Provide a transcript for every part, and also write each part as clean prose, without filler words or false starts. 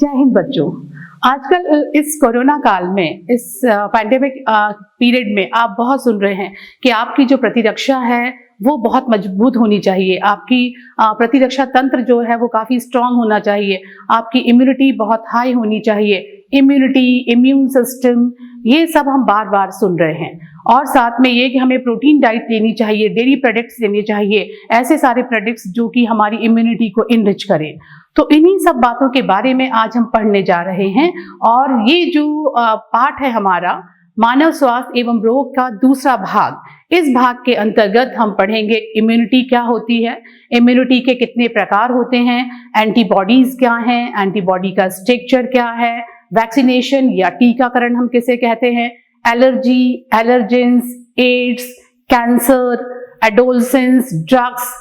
जय हिंद बच्चों। आजकल इस कोरोना काल में, इस पैंडेमिक पीरियड में आप बहुत सुन रहे हैं कि आपकी जो प्रतिरक्षा है वो बहुत मजबूत होनी चाहिए। आपकी प्रतिरक्षा तंत्र जो है वो काफ़ी स्ट्रांग होना चाहिए। आपकी इम्यूनिटी बहुत हाई होनी चाहिए। इम्यूनिटी, इम्यून सिस्टम, ये सब हम बार बार सुन रहे हैं। और साथ में ये कि हमें प्रोटीन डाइट लेनी चाहिए, डेयरी प्रोडक्ट्स लेने चाहिए, ऐसे सारे प्रोडक्ट्स जो कि हमारी इम्यूनिटी को इनरिच करें। तो इन्हीं सब बातों के बारे में आज हम पढ़ने जा रहे हैं। और ये जो पाठ है हमारा मानव स्वास्थ्य एवं रोग का दूसरा भाग, इस भाग के अंतर्गत हम पढ़ेंगे इम्यूनिटी क्या होती है, इम्यूनिटी के कितने प्रकार होते हैं, एंटीबॉडीज क्या हैं, एंटीबॉडी का स्ट्रक्चर क्या है, वैक्सीनेशन या टीकाकरण हम किसे कहते हैं, allergy, allergens, AIDS, cancer, adolescence, drugs,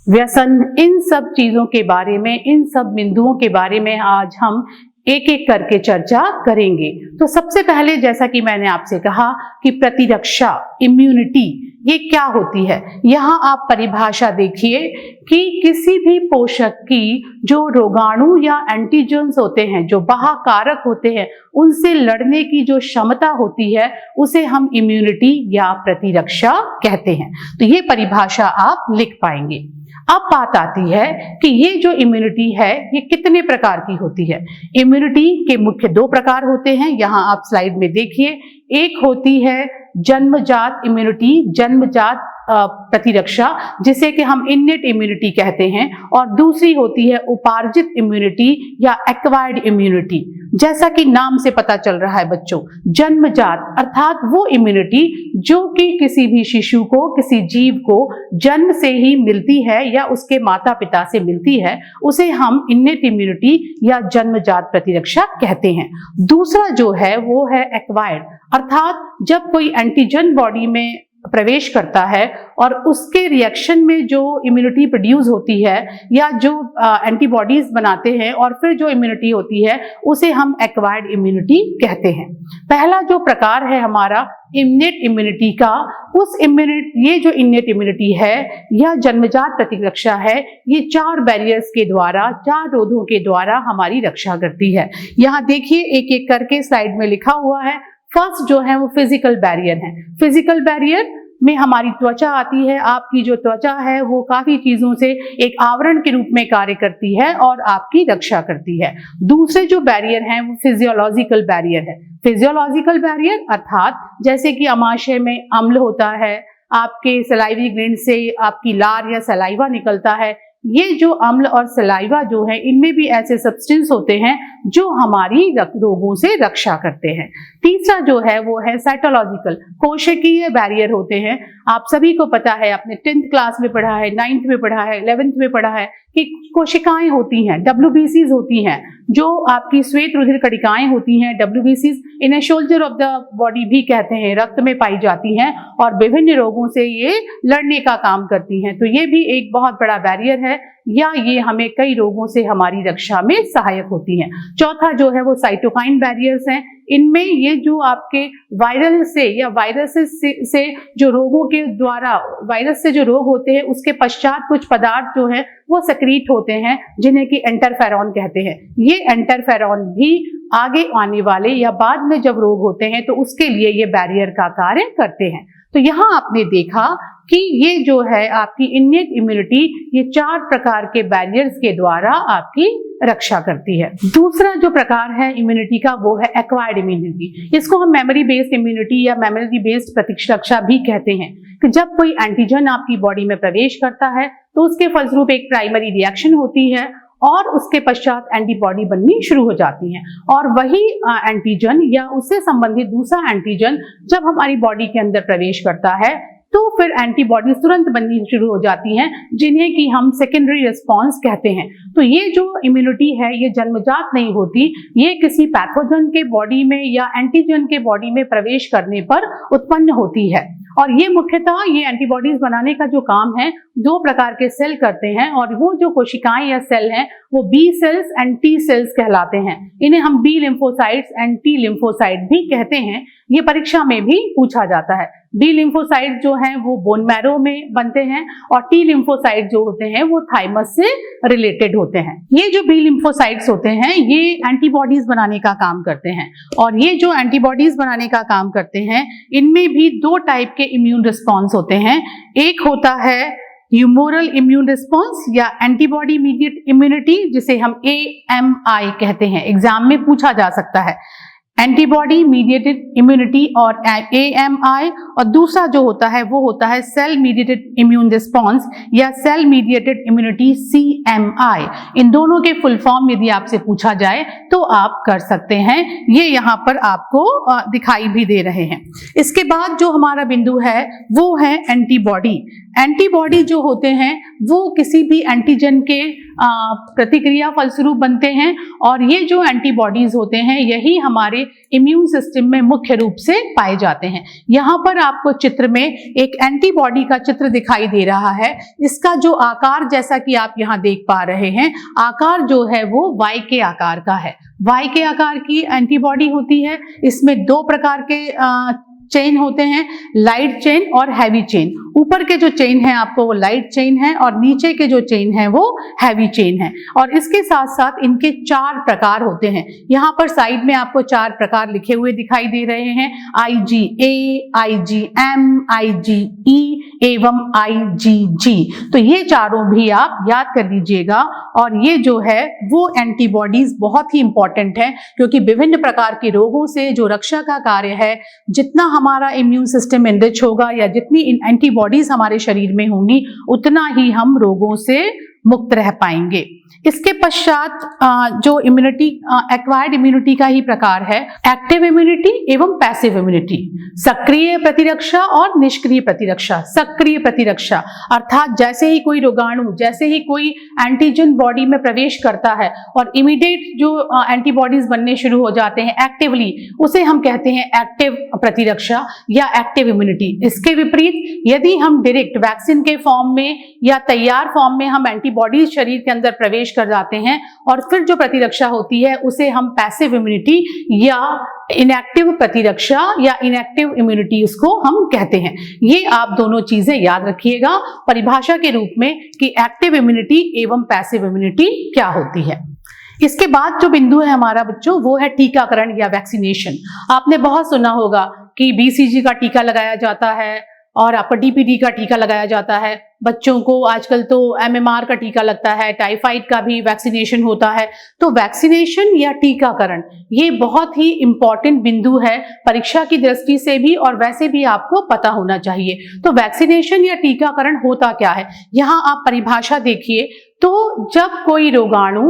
व्यसन, इन सब चीजों के बारे में, इन सब बिंदुओं के बारे में आज हम एक एक करके चर्चा करेंगे। तो सबसे पहले, जैसा कि मैंने आपसे कहा कि प्रतिरक्षा, इम्यूनिटी, ये क्या होती है। यहाँ आप परिभाषा देखिए कि किसी भी पोषक की जो रोगाणु या एंटीजेंस होते हैं, जो बाह्यकारक होते हैं, उनसे लड़ने की जो क्षमता होती है, उसे हम इम्यूनिटी या प्रतिरक्षा कहते हैं। तो ये परिभाषा आप लिख पाएंगे। अब बात आती है कि ये जो इम्यूनिटी है ये कितने प्रकार की होती है। इम्यूनिटी के मुख्य दो प्रकार होते हैं, यहाँ आप स्लाइड में देखिए। एक होती है जन्मजात इम्यूनिटी, जन्मजात प्रतिरक्षा, जिसे कि हम इन्नेट इम्यूनिटी कहते हैं, और दूसरी होती है उपार्जित इम्यूनिटी या एक्वायर्ड इम्यूनिटी। जैसा कि नाम से पता चल रहा है बच्चों, जन्मजात अर्थात वो इम्यूनिटी जो कि किसी भी शिशु को, किसी जीव को जन्म से ही मिलती है या उसके माता पिता से मिलती है, उसे हम इन्नेट इम्यूनिटी या जन्मजात प्रतिरक्षा कहते हैं। दूसरा जो है वो है एक्वायर्ड, अर्थात जब कोई एंटीजन बॉडी में प्रवेश करता है और उसके रिएक्शन में जो इम्यूनिटी प्रोड्यूस होती है या जो एंटीबॉडीज बनाते हैं और फिर जो इम्यूनिटी होती है, उसे हम एक्वायर्ड इम्यूनिटी कहते हैं। पहला जो प्रकार है हमारा इन्नेट इम्यूनिटी का, ये जो इन्नेट इम्यूनिटी है या जन्मजात प्रतिरक्षा है, ये 4 बैरियर्स के द्वारा, 4 रोधों के द्वारा हमारी रक्षा करती है। यहाँ देखिए एक एक करके स्लाइड में लिखा हुआ है। फर्स्ट जो है वो फिजिकल बैरियर है। फिजिकल बैरियर में हमारी त्वचा आती है। आपकी जो त्वचा है वो काफी चीजों से एक आवरण के रूप में कार्य करती है और आपकी रक्षा करती है। दूसरे जो बैरियर हैं वो फिजियोलॉजिकल बैरियर है। फिजियोलॉजिकल बैरियर अर्थात जैसे कि आमाशय में अम्ल होता है, आपके सलाइवी ग्लैंड से आपकी लार या सलाइवा निकलता है, ये जो अम्ल और सलाइवा जो है, इनमें भी ऐसे सब्सटेंस होते हैं जो हमारी रोगों से रक्षा करते हैं। तीसरा जो है वो है साइटोलॉजिकल, कोशिकीय बैरियर होते हैं। आप सभी को पता है, आपने 10th क्लास में पढ़ा है, 9th में पढ़ा है, 11th में पढ़ा है कि कोशिकाएं होती हैं, WBCs होती हैं, जो आपकी श्वेत रुधिर कणिकाएं होती हैं। WBCs इन्हें शोल्डर ऑफ द बॉडी भी कहते हैं, रक्त में पाई जाती हैं और विभिन्न रोगों से ये लड़ने का काम करती हैं। तो ये भी एक बहुत बड़ा बैरियर है या ये हमें कई रोगों से हमारी रक्षा में सहायक होती हैं। चौथा जो है वो साइटोकाइन बैरियर्स हैं। इनमें ये जो आपके वायरल से या वायरसेस से जो रोगों के द्वारा, वायरस से जो रोग होते हैं उसके पश्चात कुछ पदार्थ जो है वो सक्रीट होते हैं, जिन्हें कि इंटरफेरॉन कहते हैं। ये इंटरफेरॉन भी आगे आने वाले या बाद में जब रोग होते हैं तो उसके लिए ये बैरियर का कार्य करते हैं। तो यहाँ आपने देखा कि ये जो है आपकी इन्नेट इम्यूनिटी, ये 4 प्रकार के बैरियर्स के द्वारा आपकी रक्षा करती है। दूसरा जो प्रकार है इम्यूनिटी का वो है एक्वायर्ड इम्यूनिटी। इसको हम मेमोरी बेस्ड इम्यूनिटी या मेमोरी बेस्ड प्रतिरक्षा भी कहते हैं कि जब कोई एंटीजन आपकी बॉडी में प्रवेश करता है तो उसके फलस्वरूप एक प्राइमरी रिएक्शन होती है और उसके पश्चात एंटीबॉडी बननी शुरू हो जाती हैं, और वही एंटीजन या उससे संबंधित दूसरा एंटीजन जब हमारी बॉडी के अंदर प्रवेश करता है तो फिर एंटीबॉडीज तुरंत बननी शुरू हो जाती हैं, जिन्हें कि हम सेकेंडरी रिस्पॉन्स कहते हैं। तो ये जो इम्यूनिटी है ये जन्मजात नहीं होती, ये किसी पैथोजन के बॉडी में या एंटीजन के बॉडी में प्रवेश करने पर उत्पन्न होती है। और ये मुख्यतः ये एंटीबॉडीज बनाने का जो काम है 2 प्रकार के सेल करते हैं, और वो जो कोशिकाएं या सेल हैं वो B cells and T cells कहलाते हैं। इन्हें हम B lymphocytes and T lymphocyte भी कहते हैं। ये परीक्षा में भी पूछा जाता है। बी लिम्फोसाइट जो हैं वो बोन मैरो में बनते हैं और टी लिम्फोसाइट जो होते हैं वो थाइमस से रिलेटेड होते हैं। ये जो बी लिम्फोसाइट्स होते हैं ये एंटीबॉडीज बनाने का काम करते हैं और ये जो एंटीबॉडीज बनाने का काम करते हैं इनमें भी दो टाइप के इम्यून रिस्पॉन्स होते हैं। एक होता है ह्यूमोरल इम्यून रिस्पॉन्स या एंटीबॉडी मीडिएट इम्यूनिटी, जिसे हम AMI कहते हैं, एग्जाम में पूछा जा सकता है। एंटीबॉडी मीडिएटेड इम्यूनिटी और AMI, और दूसरा जो होता है वो होता है सेल मीडिएटेड इम्यून रिस्पॉन्स या सेल मीडिएटेड इम्यूनिटी CMI। इन दोनों के फुल फॉर्म यदि आपसे पूछा जाए तो आप कर सकते हैं। ये यहाँ पर आपको दिखाई भी दे रहे हैं। इसके बाद जो हमारा बिंदु है वो है एंटीबॉडी। एंटीबॉडी जो होते हैं वो किसी भी एंटीजन के प्रतिक्रिया फलस्वरूप बनते हैं और ये जो एंटीबॉडीज होते हैं यही हमारे इम्यून सिस्टम में मुख्य रूप से पाए जाते हैं। यहाँ पर आपको चित्र में एक एंटीबॉडी का चित्र दिखाई दे रहा है। इसका जो आकार, जैसा कि आप यहाँ देख पा रहे हैं, आकार जो है वो Y के आकार का है। Y के आकार की एंटीबॉडी होती है। इसमें दो प्रकार के चेन होते हैं, लाइट चेन और हैवी चेन। ऊपर के जो चेन है आपको वो लाइट चेन है और नीचे के जो चेन है वो हैवी चेन है। और इसके साथ साथ इनके 4 प्रकार होते हैं। यहाँ पर साइड में आपको 4 प्रकार लिखे हुए दिखाई दे रहे हैं, IgA, IgM, IgE एवं IgG। तो ये चारों भी आप याद कर लीजिएगा। और ये जो है वो एंटीबॉडीज बहुत ही इंपॉर्टेंट है क्योंकि विभिन्न प्रकार के रोगों से जो रक्षा का कार्य है, जितना हमारा इम्यून सिस्टम एनरिच होगा या जितनी एंटीबॉडीज हमारे शरीर में होंगी उतना ही हम रोगों से मुक्त रह पाएंगे। इसके पश्चात जो इम्यूनिटी, एक्वायर्ड इम्यूनिटी का ही प्रकार है, एक्टिव इम्यूनिटी एवं पैसिव इम्यूनिटी। सक्रिय प्रतिरक्षा और निष्क्रिय प्रतिरक्षा। सक्रिय प्रतिरक्षा अर्थात जैसे ही कोई रोगाणु, जैसे ही कोई एंटीजन बॉडी में प्रवेश करता है और इमीडिएट जो एंटीबॉडीज बनने शुरू हो जाते हैं एक्टिवली, उसे हम कहते हैं एक्टिव प्रतिरक्षा या एक्टिव इम्यूनिटी। इसके विपरीत यदि हम डायरेक्ट वैक्सीन के फॉर्म में या तैयार फॉर्म में हम एंटीबॉडीज शरीर के अंदर प्रवेश कर जाते हैं और फिर जो प्रतिरक्षा होती है उसे हम पैसिव इम्यूनिटी या इनएक्टिव प्रतिरक्षा या इनएक्टिव इम्यूनिटी उसको हम कहते हैं। ये आप दोनों चीजें याद रखिएगा परिभाषा के रूप में कि एक्टिव इम्यूनिटी एवं पैसिव इम्यूनिटी क्या होती है। इसके बाद जो बिंदु है हमारा बच्चों वो है टीकाकरण या वैक्सीनेशन। आपने बहुत सुना होगा कि BCG का टीका लगाया जाता है और आपका DPT का टीका लगाया जाता है। बच्चों को आजकल तो MMR का टीका लगता है, टाइफाइड का भी वैक्सीनेशन होता है। तो वैक्सीनेशन या टीकाकरण ये बहुत ही इंपॉर्टेंट बिंदु है परीक्षा की दृष्टि से भी और वैसे भी आपको पता होना चाहिए। तो वैक्सीनेशन या टीकाकरण होता क्या है, यहाँ आप परिभाषा देखिए। तो जब कोई रोगाणु,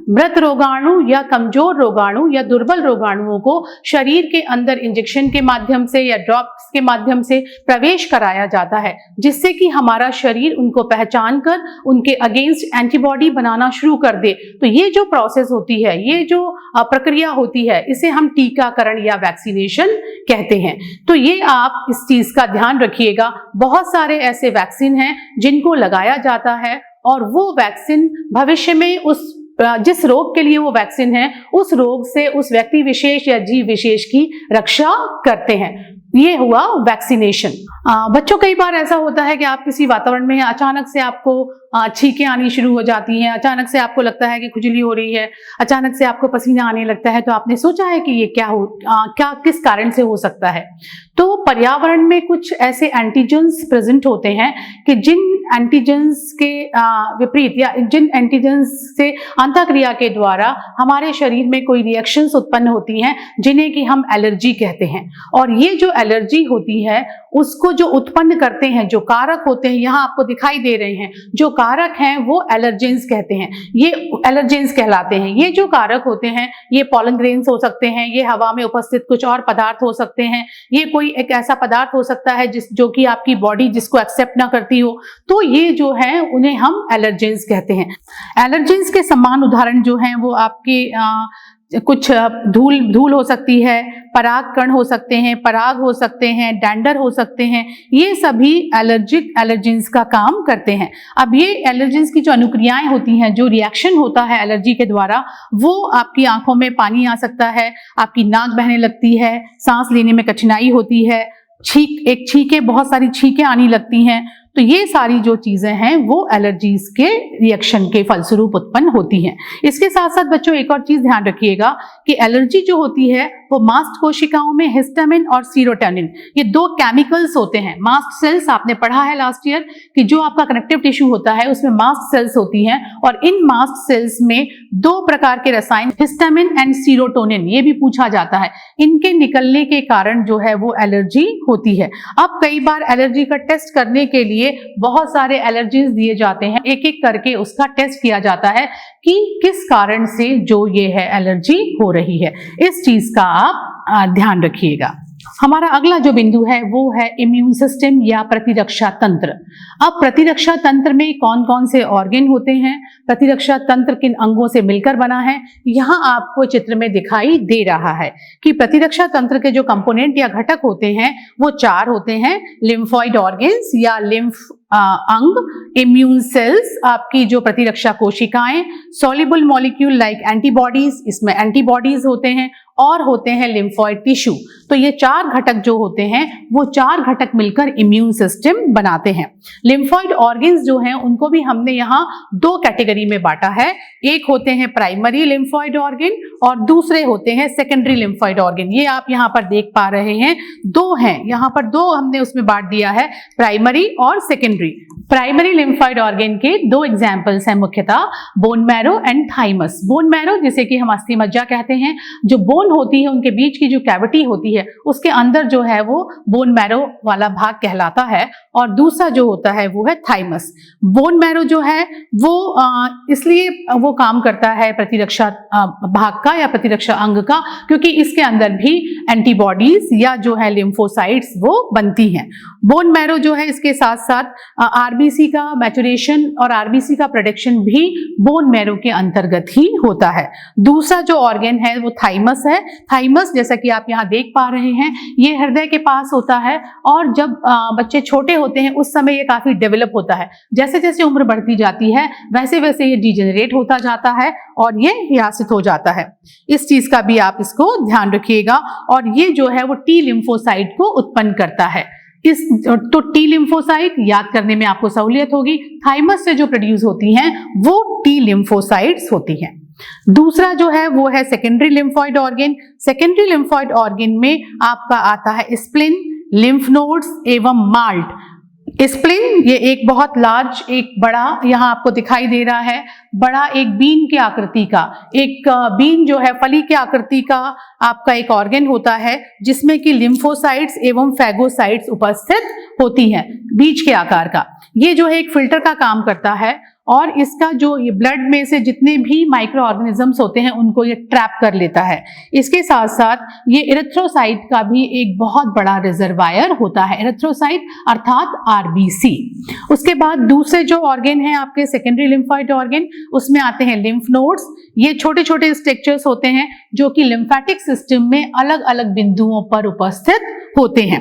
मृत रोगाणु या कमजोर रोगाणु या दुर्बल रोगाणुओं को शरीर के अंदर इंजेक्शन के माध्यम से या ड्रॉप्स के माध्यम से प्रवेश कराया जाता है, जिससे कि हमारा शरीर उनको पहचान कर उनके अगेंस्ट एंटीबॉडी बनाना शुरू कर दे, तो ये जो प्रोसेस होती है, ये जो प्रक्रिया होती है, इसे हम टीकाकरण या वैक्सीनेशन कहते हैं। तो ये आप इस चीज का ध्यान रखिएगा। बहुत सारे ऐसे वैक्सीन हैं जिनको लगाया जाता है और वो वैक्सीन भविष्य में उस जिस रोग के लिए वो वैक्सीन है उस रोग से उस व्यक्ति विशेष या जीव विशेष की रक्षा करते हैं। ये हुआ वैक्सीनेशन। बच्चों कई बार ऐसा होता है कि आप किसी वातावरण में अचानक से आपको छींकें आनी शुरू हो जाती हैं, अचानक से आपको लगता है कि खुजली हो रही है, अचानक से आपको पसीना आने लगता है। तो आपने सोचा है कि ये क्या किस कारण से हो सकता है। तो पर्यावरण में कुछ ऐसे एंटीजेंस प्रेजेंट होते हैं कि जिन एंटीजेंस के विपरीत या जिन एंटीजेंस से अंतःक्रिया के द्वारा हमारे शरीर में कोई रिएक्शंस उत्पन्न होती हैं जिन्हें कि हम एलर्जी कहते हैं। और ये जो एलर्जी होती है उसको जो उत्पन्न करते हैं, जो कारक होते हैं, यहाँ आपको दिखाई दे रहे हैं, जो कारक हैं वो एलर्जेंस कहते हैं। ये एलर्जेंस कहलाते हैं। ये जो कारक होते हैं ये पॉलन ग्रेन्स हो सकते हैं, ये हवा में उपस्थित कुछ और पदार्थ हो सकते हैं, ये कोई एक ऐसा पदार्थ हो सकता है जो कि आपकी बॉडी जिसको एक्सेप्ट ना करती हो। तो ये जो है उन्हें हम एलर्जेंस कहते हैं। एलर्जेंस के समान उदाहरण जो हैं वो आपके कुछ धूल हो सकती है, पराग कण हो सकते हैं, पराग हो सकते हैं, डैंडर हो सकते हैं, ये सभी एलर्जेंस का काम करते हैं। अब ये एलर्जेंस की जो अनुक्रियाएं होती हैं, जो रिएक्शन होता है एलर्जी के द्वारा, वो आपकी आंखों में पानी आ सकता है, आपकी नाक बहने लगती है, सांस लेने में कठिनाई होती है, बहुत सारी छींकें आने लगती हैं। तो ये सारी जो चीजें हैं वो एलर्जीज के रिएक्शन के फलस्वरूप उत्पन्न होती हैं। इसके साथ साथ बच्चों एक और चीज ध्यान रखिएगा कि एलर्जी जो होती है वो मास्ट कोशिकाओं में हिस्टामिन और सीरोटोनिन, ये दो केमिकल्स होते हैं। मास्ट सेल्स आपने पढ़ा है लास्ट ईयर कि जो आपका कनेक्टिव टिश्यू होता है उसमें मास्ट सेल्स होती हैं, और इन मास्ट सेल्स में दो प्रकार के रसायन हिस्टामिन एंड सीरोटोनिन, ये भी पूछा जाता है, इनके निकलने के कारण जो है वो एलर्जी होती है। अब कई बार एलर्जी का टेस्ट करने के लिए बहुत सारे एलर्जीज दिए जाते हैं, एक एक करके उसका टेस्ट किया जाता है कि किस कारण से जो ये है एलर्जी हो रही है। इस चीज का आप ध्यान रखिएगा। हमारा अगला जो बिंदु है वो है इम्यून सिस्टम या प्रतिरक्षा तंत्र। अब प्रतिरक्षा तंत्र में कौन कौन से ऑर्गन होते हैं, प्रतिरक्षा तंत्र किन अंगों से मिलकर बना है, यहाँ आपको चित्र में दिखाई दे रहा है कि प्रतिरक्षा तंत्र के जो कंपोनेंट या घटक होते हैं वो चार होते हैं। लिम्फॉइड ऑर्गन्स या लिम्फ अंग, इम्यून सेल्स, आपकी जो प्रतिरक्षा कोशिकाएं, सॉल्युबल मॉलिक्यूल लाइक एंटीबॉडीज, इसमें एंटीबॉडीज होते हैं, और होते हैं लिम्फॉइड टिश्यू। तो ये चार घटक जो होते हैं वो चार घटक मिलकर इम्यून सिस्टम बनाते हैं। लिम्फॉइड ऑर्गन्स जो हैं उनको भी हमने यहाँ दो कैटेगरी में बांटा है, एक होते हैं प्राइमरी लिम्फॉइड ऑर्गन और दूसरे होते हैं सेकेंडरी लिम्फॉइड ऑर्गन। ये आप यहाँ पर देख पा रहे हैं, दो हैं, यहाँ पर दो हमने उसमें बांट दिया है, प्राइमरी और सेकेंडरी। प्राइमरी लिम्फॉइड ऑर्गन के दो एग्जाम्पल्स हैं मुख्यतः, bone marrow and thymus. Bone marrow जिसे कि हम अस्थि मज्जा कहते हैं, जो बोन होती है उनके बीच की जो कैविटी होती है उसके अंदर जो है वो बोन मैरो वाला भाग कहलाता है, और दूसरा जो होता है वो है थाइमस। बोन मैरो जो है वो इसलिए वो काम करता है प्रतिरक्षा भाग का या प्रतिरक्षा अंग का, क्योंकि इसके अंदर भी एंटीबॉडीज या जो है लिम्फोसाइट्स वो बनती हैं। बोन मैरो जो है इसके साथ साथ आरबीसी का मैचुरेशन और आरबीसी का प्रोडक्शन भी बोन मैरो के अंतर्गत ही होता है। दूसरा जो ऑर्गन है वो थाइमस है। थाइमस जैसा कि आप यहाँ देख पा रहे हैं ये हृदय के पास होता है, और जब बच्चे छोटे होते हैं उस समय ये काफी डेवलप होता है। जैसे जैसे उम्र बढ़ती जाती है वैसे वैसे ये डिजेनरेट होता जाता है और ये ह्यासित हो जाता है। इस चीज का भी आप इसको ध्यान रखिएगा। और ये जो है वो टी लिम्फोसाइट को उत्पन्न करता है। तो टी लिम्फोसाइट याद करने में आपको सहूलियत होगी, थाइमस से जो प्रोड्यूस होती हैं वो टी लिम्फोसाइट्स होती हैं। दूसरा जो है वो है secondary lymphoid organ. Secondary lymphoid organ में आपका आता है स्प्लिन, लिम्फ नोड्स एवं माल्ट। स्प्लिन ये एक बहुत लार्ज, एक बड़ा, यहाँ आपको दिखाई दे रहा है, बड़ा एक बीन के आकृति का, एक बीन जो है फली के आकृति का आपका एक ऑर्गन होता है जिसमें कि लिम्फोसाइट्स एवं फैगोसाइट्स उपस्थित होती हैं, बीज के आकार का। ये जो है एक फिल्टर का काम करता है, और इसका जो ये ब्लड में से जितने भी माइक्रो ऑर्गेनिजम्स होते हैं उनको ये ट्रैप कर लेता है। इसके साथ साथ ये इरिथ्रोसाइट का भी एक बहुत बड़ा रिजर्वायर होता है, इरिथ्रोसाइट अर्थात आरबीसी। उसके बाद दूसरे जो ऑर्गन है आपके सेकेंडरी लिम्फॉइड ऑर्गन, उसमें आते हैं लिम्फ नोड्स। ये छोटे छोटे स्ट्रक्चर्स होते हैं जो कि लिम्फेटिक सिस्टम में अलग अलग बिंदुओं पर उपस्थित होते हैं।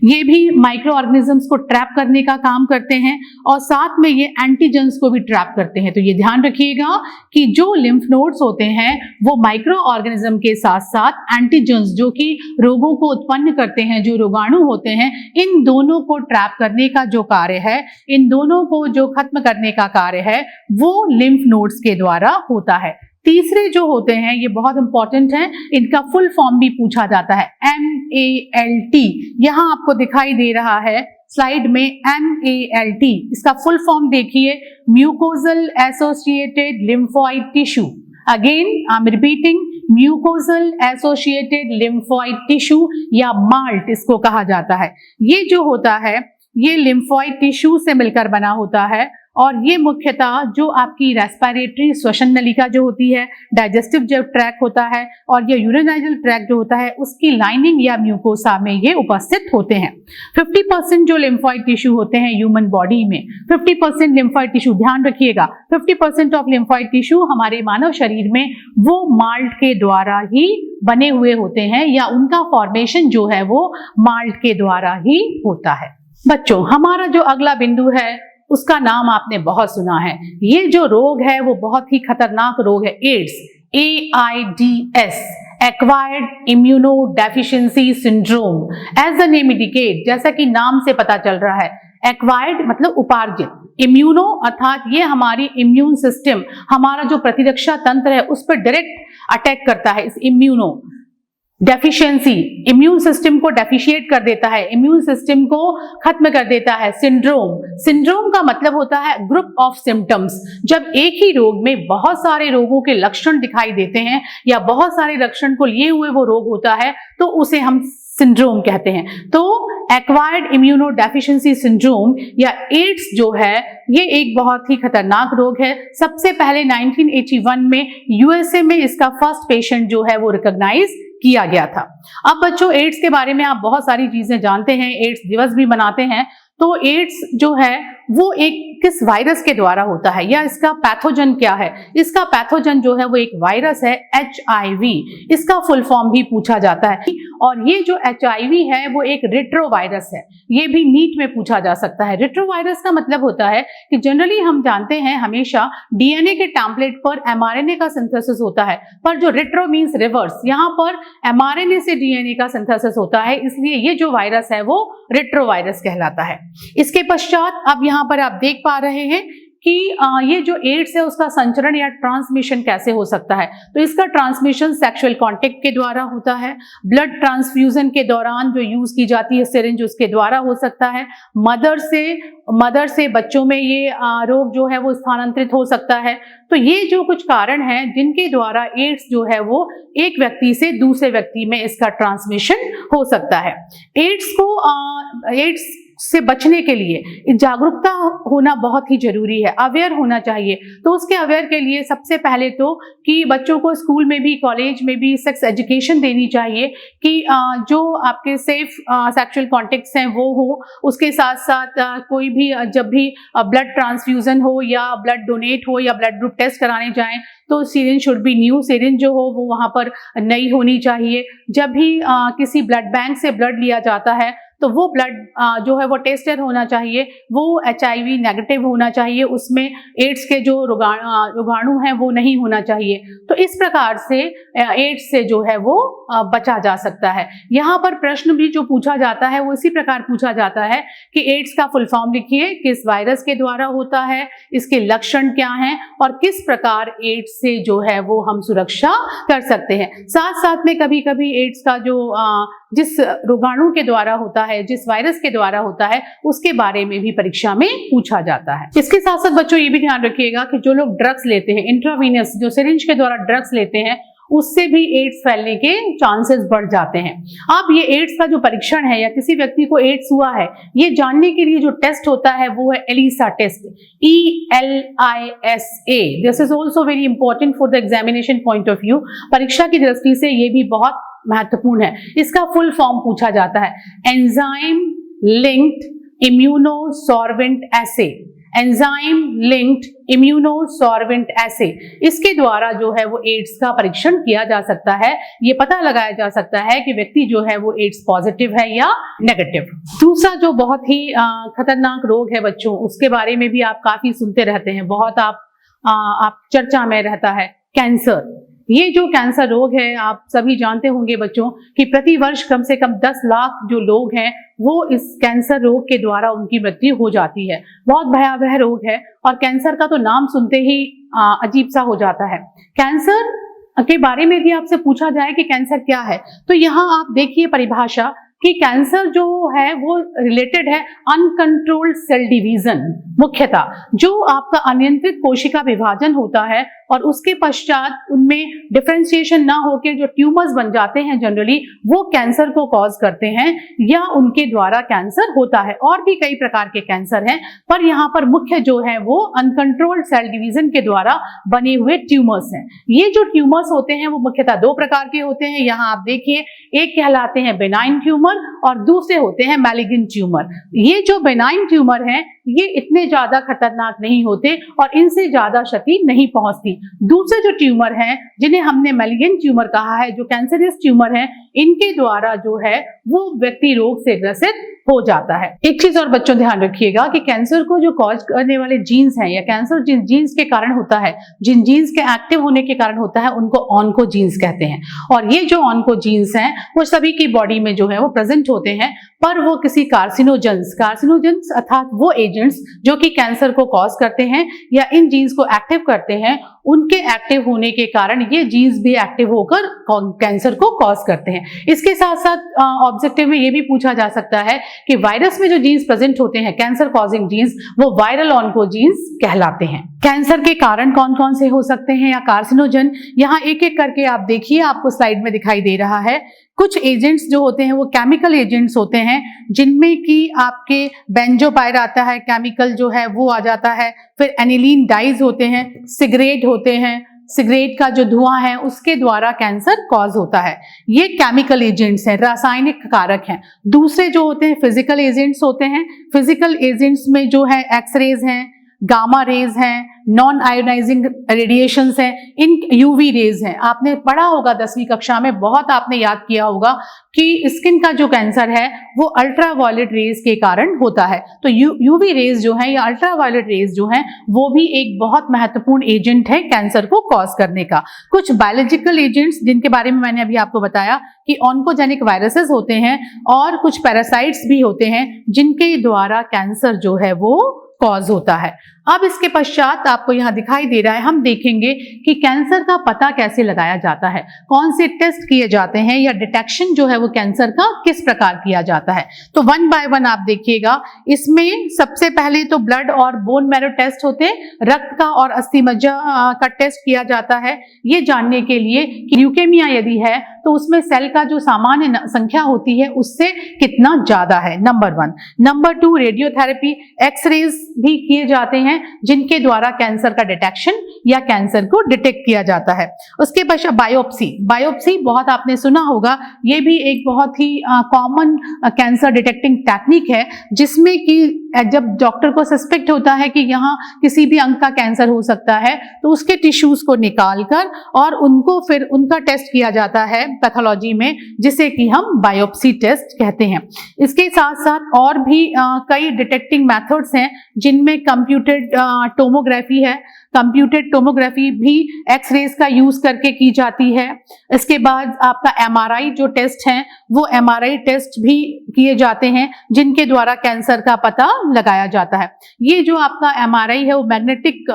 ये भी माइक्रो ऑर्गेनिजम्स को ट्रैप करने का काम करते हैं, और साथ में ये एंटीजेंस को भी ट्रैप करते हैं। तो ये ध्यान रखिएगा कि जो लिम्फ नोड्स होते हैं वो माइक्रो ऑर्गेनिज्म के साथ साथ एंटीजेंस जो कि रोगों को उत्पन्न करते हैं, जो रोगाणु होते हैं, इन दोनों को ट्रैप करने का जो कार्य है, इन दोनों को जो खत्म करने का कार्य है वो लिम्फ नोड्स के द्वारा होता है। तीसरे जो होते हैं ये बहुत इंपॉर्टेंट हैं, इनका फुल फॉर्म भी पूछा जाता है, MALT। यहाँ आपको दिखाई दे रहा है स्लाइड में MALT, इसका फुल फॉर्म देखिए, mucosal associated lymphoid tissue. Again I am repeating, mucosal associated lymphoid tissue या माल्ट इसको कहा जाता है। ये जो होता है ये लिम्फॉइड टिश्यू से मिलकर बना होता है, और ये मुख्यतः जो आपकी रेस्पिरेटरी श्वसन नलिका जो होती है, डाइजेस्टिव जो ट्रैक होता है और ये यूरिनाइजल ट्रैक जो होता है उसकी लाइनिंग या म्यूकोसा में ये उपस्थित होते हैं। 50% जो लिम्फोइड टिश्यू होते हैं ह्यूमन बॉडी में, 50% लिम्फोइड टिश्यू, ध्यान रखिएगा 50% ऑफ लिम्फोइड टिश्यू हमारे मानव शरीर में वो माल्ट के द्वारा ही बने हुए होते हैं या उनका फॉर्मेशन जो है वो माल्ट के द्वारा ही होता है। बच्चों, हमारा जो अगला बिंदु है उसका नाम आपने बहुत सुना है। ये जो रोग है वो बहुत ही खतरनाक रोग है, AIDS, AIDS, acquired immunodeficiency syndrome. As the name indicate, जैसा कि नाम से पता चल रहा है, एक्वायर्ड मतलब उपार्जित, इम्यूनो अर्थात ये हमारी इम्यून सिस्टम, हमारा जो प्रतिरक्षा तंत्र है उस पर डायरेक्ट अटैक करता है। इस इम्यूनो डेफिशिएंसी इम्यून सिस्टम को डेफिशिएट कर देता है, इम्यून सिस्टम को खत्म कर देता है। सिंड्रोम का मतलब होता है ग्रुप ऑफ सिम्टम्स। जब एक ही रोग में बहुत सारे रोगों के लक्षण दिखाई देते हैं या बहुत सारे लक्षण को लिए हुए वो रोग होता है तो उसे हम सिंड्रोम कहते हैं। तो एक्वायर्ड इम्यूनोडेफिशिएंसी सिंड्रोम या एड्स जो है ये एक बहुत ही खतरनाक रोग है। सबसे पहले 1981 में यूएसए में इसका फर्स्ट पेशेंट जो है वो रिकॉग्नाइज किया गया था। अब बच्चों, एड्स के बारे में आप बहुत सारी चीजें जानते हैं, एड्स दिवस भी मनाते हैं। तो एड्स जो है वो एक किस वायरस के द्वारा होता है या इसका पैथोजन क्या है? इसका पैथोजन जो है वो एक वायरस है, HIV, इसका फुल फॉर्म भी पूछा जाता है। और ये जो HIV है वो एक रेट्रोवायरस है, ये भी नीट में पूछा जा सकता है। रेट्रोवायरस का मतलब होता है कि जनरली हम जानते हैं हमेशा डीएनए के टेम्पलेट पर mRNA का सिंथेसिस होता है, पर जो रेट्रो मीन्स रिवर्स, यहाँ पर mRNA से डीएनए का सिंथेसिस होता है, इसलिए ये जो वायरस है वो रेट्रोवायरस कहलाता है। इसके पश्चात अब यहाँ पर आप देख पा रहे हैं कि ये जो एड्स है उसका संचरण या ट्रांसमिशन कैसे हो सकता है। तो इसका ट्रांसमिशन सेक्सुअल कांटेक्ट के द्वारा होता है, ब्लड ट्रांसफ्यूजन के दौरान जो यूज की जाती है सिरिंज उसके द्वारा हो सकता है, मदर से बच्चों में ये रोग जो है वो स्थानांतरित हो सकता है। तो ये जो कुछ कारण हैं जिनके द्वारा एड्स जो है वो एक व्यक्ति से दूसरे व्यक्ति में इसका ट्रांसमिशन हो सकता है। एड्स से बचने के लिए जागरूकता होना बहुत ही जरूरी है, अवेयर होना चाहिए। तो उसके अवेयर के लिए सबसे पहले तो कि बच्चों को स्कूल में भी कॉलेज में भी सेक्स एजुकेशन देनी चाहिए कि जो आपके सेफ सेक्सुअल कॉन्टेक्ट्स हैं वो हो। उसके साथ साथ कोई भी जब भी ब्लड ट्रांसफ्यूजन हो या ब्लड डोनेट हो या ब्लड ग्रुप टेस्ट कराने जाएं तो syringe should be new, syringe जो हो वो वहाँ पर नई होनी चाहिए। जब भी किसी ब्लड बैंक से ब्लड लिया जाता है तो वो ब्लड जो है वो टेस्टेड होना चाहिए, वो HIV नेगेटिव होना चाहिए, उसमें एड्स के जो रोगाणु हैं वो नहीं होना चाहिए। तो इस प्रकार से एड्स से जो है वो बचा जा सकता है। यहाँ पर प्रश्न भी जो पूछा जाता है वो इसी प्रकार पूछा जाता है कि एड्स का फुल फॉर्म लिखिए, किस वायरस के द्वारा होता है, इसके लक्षण क्या हैं और किस प्रकार एड्स से जो है वो हम सुरक्षा कर सकते हैं। साथ साथ में कभी कभी एड्स का जो जिस रोगाणु के द्वारा होता है, जिस वायरस के द्वारा होता है, उसके बारे में भी परीक्षा में पूछा जाता है। इसके साथ साथ बच्चों ये भी ध्यान रखिएगा कि जो लोग ड्रग्स लेते हैं, इंट्रावीनस जो सिरिंज के द्वारा ड्रग्स लेते हैं, उससे भी एड्स फैलने के चांसेस बढ़ जाते हैं। अब ये एड्स का जो परीक्षण है या किसी व्यक्ति को एड्स हुआ है ये जानने के लिए जो टेस्ट होता है वो है ELISA test, ELISA। This is also very important for the examination point of view. परीक्षा की दृष्टि से ये भी बहुत महत्वपूर्ण है। इसका फुल फॉर्म पूछा जाता है एंजाइम लिंक्ड इम्यूनोसॉर्वेंट एसे, एंजाइम लिंक्ड इम्यूनोसॉर्वेंट एसे। इसके द्वारा जो है वो एड्स का परीक्षण किया जा सकता है, ये पता लगाया जा सकता है कि व्यक्ति जो है वो एड्स पॉजिटिव है या नेगेटिव। दूसरा जो बहुत ही खतरनाक रोग है बच्चों, उसके बारे में भी आप काफी सुनते रहते हैं, बहुत आप चर्चा में रहता है, कैंसर। ये जो कैंसर रोग है आप सभी जानते होंगे बच्चों कि प्रति वर्ष कम से कम 10 लाख जो लोग हैं वो इस कैंसर रोग के द्वारा उनकी मृत्यु हो जाती है। बहुत भयावह रोग है और कैंसर का तो नाम सुनते ही अजीब सा हो जाता है। कैंसर के बारे में भी आपसे पूछा जाए कि कैंसर क्या है, तो यहाँ आप देखिए परिभाषा, कि कैंसर जो है वो रिलेटेड है अनकंट्रोल्ड सेल डिवीजन, मुख्यतः जो आपका अनियंत्रित कोशिका विभाजन होता है और उसके पश्चात उनमें डिफरेंशिएशन ना होकर जो ट्यूमर्स बन जाते हैं जनरली, वो कैंसर को कॉज करते हैं या उनके द्वारा कैंसर होता है। और भी कई प्रकार के कैंसर हैं, पर यहाँ पर मुख्य जो है वो अनकंट्रोल्ड सेल डिवीजन के द्वारा बने हुए ट्यूमर्स हैं। ये जो ट्यूमर्स होते हैं वो मुख्यतः दो प्रकार के होते हैं। यहाँ आप देखिए, एक कहलाते हैं बेनाइन ट्यूमर और दूसरे होते हैं मैलिग्नेंट ट्यूमर। ये जो बेनाइन ट्यूमर हैं ये इतने ज्यादा खतरनाक नहीं होते और इनसे ज्यादा क्षति नहीं पहुंचती। दूसरे जो ट्यूमर हैं जिन्हें हमने मैलिग्नेंट ट्यूमर कहा है, जो कैंसरस ट्यूमर हैं, इनके द्वारा जो है वो व्यक्ति रोग से ग्रसित हो जाता है। एक चीज और बच्चों ध्यान रखिएगा कि कैंसर को जो कॉज करने वाले जीन्स हैं या कैंसर जिन जीन्स के कारण होता है, जिन जीन्स के एक्टिव होने के कारण होता है, उनको ऑन्कोजीन्स कहते हैं। और ये जो ऑन्कोजीन्स हैं वो सभी की बॉडी में जो है वो प्रेजेंट होते हैं, पर वो किसी कार्सिनोजेंस अर्थात वो एजेंट्स जो कि कैंसर को कॉज करते हैं या इन जीन्स को एक्टिव करते हैं, उनके एक्टिव होने के कारण ये जीन्स भी एक्टिव होकर कैंसर को कॉज करते हैं। इसके साथ साथ ऑब्जेक्टिव में ये भी पूछा जा सकता है कि वायरस में जो जीन्स प्रेजेंट होते हैं, कैंसर कॉजिंग जीन्स, वो वायरल ऑन्कोजीन्स कहलाते हैं। कैंसर के कारण कौन कौन से हो सकते हैं या कार्सिनोजन, यहाँ एक एक करके आप देखिए, आपको स्लाइड में दिखाई दे रहा है। कुछ एजेंट्स जो होते हैं वो केमिकल एजेंट्स होते हैं, जिनमें कि आपके बेंजोपायर आता है, केमिकल जो है वो आ जाता है, फिर एनिलीन डाइज होते हैं, सिगरेट होते हैं, सिगरेट का जो धुआं है उसके द्वारा कैंसर कॉज होता है। ये केमिकल एजेंट्स हैं, रासायनिक कारक हैं। दूसरे जो होते हैं फिजिकल एजेंट्स होते हैं। फिजिकल एजेंट्स में जो है एक्सरेज हैं, गामा रेज हैं, नॉन आयोनाइजिंग रेडिएशंस हैं, इन यूवी रेज हैं। आपने पढ़ा होगा 10वीं कक्षा में, बहुत आपने याद किया होगा कि स्किन का जो कैंसर है वो अल्ट्रावायलेट रेज के कारण होता है। तो यूवी रेज जो है या अल्ट्रावायलेट रेज जो है वो भी एक बहुत महत्वपूर्ण एजेंट है कैंसर को कॉज करने का। कुछ बायोलॉजिकल एजेंट्स जिनके बारे में मैंने अभी आपको बताया कि ऑन्कोजेनिक वायरसेस होते हैं और कुछ पैरासाइट्स भी होते हैं जिनके द्वारा कैंसर जो है वो कॉज होता है। अब इसके पश्चात आपको यहाँ दिखाई दे रहा है, हम देखेंगे कि कैंसर का पता कैसे लगाया जाता है, कौन से टेस्ट किए जाते हैं या डिटेक्शन जो है वो कैंसर का किस प्रकार किया जाता है। तो वन बाय वन आप देखिएगा। इसमें सबसे पहले तो ब्लड और बोन मैरो टेस्ट होते हैं, रक्त का और अस्थि मज्जा का टेस्ट किया जाता है, ये जानने के लिए कि ल्यूकेमिया यदि है तो उसमें सेल का जो सामान्य संख्या होती है उससे कितना ज्यादा है, नंबर 1। नंबर 2, रेडियोथेरेपी, एक्सरेज भी किए जाते हैं जिनके द्वारा कैंसर का डिटेक्शन या कैंसर को डिटेक्ट किया जाता है। उसके पश्चात बायोप्सी बहुत आपने सुना होगा, ये भी एक बहुत ही कॉमन कैंसर डिटेक्टिंग टेक्निक है, जिसमें कि जब डॉक्टर को सस्पेक्ट होता है कि यहाँ किसी भी अंग का कैंसर हो सकता है तो उसके टिश्यूज को निकालकर और उनको फिर उनका टेस्ट किया जाता है पैथोलॉजी में, जिसे कि हम बायोप्सी टेस्ट कहते हैं। इसके साथ साथ और भी कई डिटेक्टिंग मेथड्स हैं जिनमें कंप्यूटेड टोमोग्राफी है। कंप्यूटेड टोमोग्राफी भी एक्सरेज का यूज करके की जाती है। इसके बाद आपका एमआरआई जो टेस्ट है वो एमआरआई टेस्ट भी किए जाते हैं जिनके द्वारा कैंसर का पता लगाया जाता है। ये जो आपका एमआरआई है वो मैग्नेटिक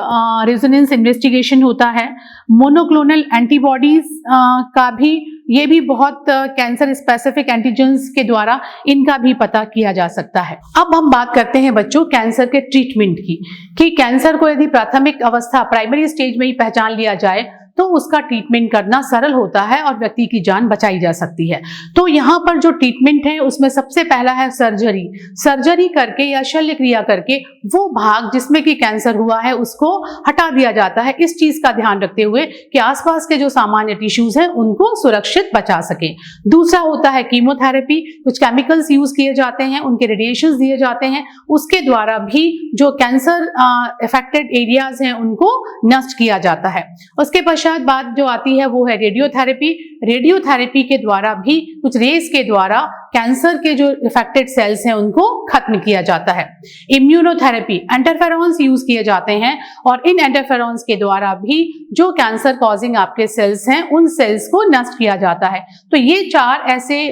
रेजोनेंस इन्वेस्टिगेशन होता है। मोनोक्लोनल एंटीबॉडीज का भी, ये भी बहुत कैंसर स्पेसिफिक एंटीजेंस के द्वारा इनका भी पता किया जा सकता है। अब हम बात करते हैं बच्चों कैंसर के ट्रीटमेंट की, कि कैंसर को यदि प्राथमिक अवस्था प्राइमरी स्टेज में ही पहचान लिया जाए तो उसका ट्रीटमेंट करना सरल होता है और व्यक्ति की जान बचाई जा सकती है। तो यहाँ पर जो ट्रीटमेंट है उसमें सबसे पहला है सर्जरी करके या शल्य क्रिया करके वो भाग जिसमें कि कैंसर हुआ है उसको हटा दिया जाता है, इस चीज का ध्यान रखते हुए कि आसपास के जो सामान्य टिश्यूज हैं उनको सुरक्षित बचा सके। दूसरा होता है कीमोथेरेपी, कुछ केमिकल्स यूज किए जाते हैं, उनके रेडिएशन दिए जाते हैं, उसके द्वारा भी जो कैंसर अफेक्टेड एरियाज हैं उनको नष्ट किया जाता है। उसके बात जो आती है वो है रेडियोथेरेपी के द्वारा भी कुछ रेस के द्वारा कैंसर के जो इफेक्टेड सेल्स हैं उनको खत्म किया जाता है। इम्यूनोथेरेपी, इंटरफेरॉन्स यूज किए जाते हैं और इन इंटरफेरॉन्स के द्वारा भी जो कैंसर कॉजिंग आपके सेल्स हैं उन सेल्स को नष्ट किया जाता है। तो ये 4 ऐसे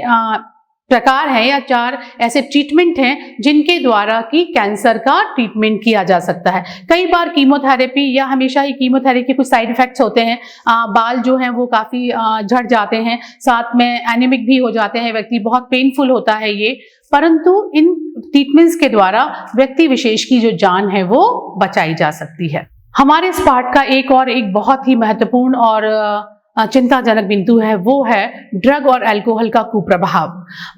प्रकार हैं या 4 ऐसे ट्रीटमेंट हैं जिनके द्वारा कि कैंसर का ट्रीटमेंट किया जा सकता है। कई बार कीमोथेरेपी या हमेशा ही कीमोथेरेपी के कुछ साइड इफेक्ट्स होते हैं, बाल जो हैं वो काफ़ी झड़ जाते हैं, साथ में एनीमिक भी हो जाते हैं व्यक्ति, बहुत पेनफुल होता है ये, परंतु इन ट्रीटमेंट्स के द्वारा व्यक्ति विशेष की जो जान है वो बचाई जा सकती है। हमारे इस पार्ट का एक बहुत ही महत्वपूर्ण और चिंताजनक बिंदु है, वो है ड्रग और अल्कोहल का कुप्रभाव।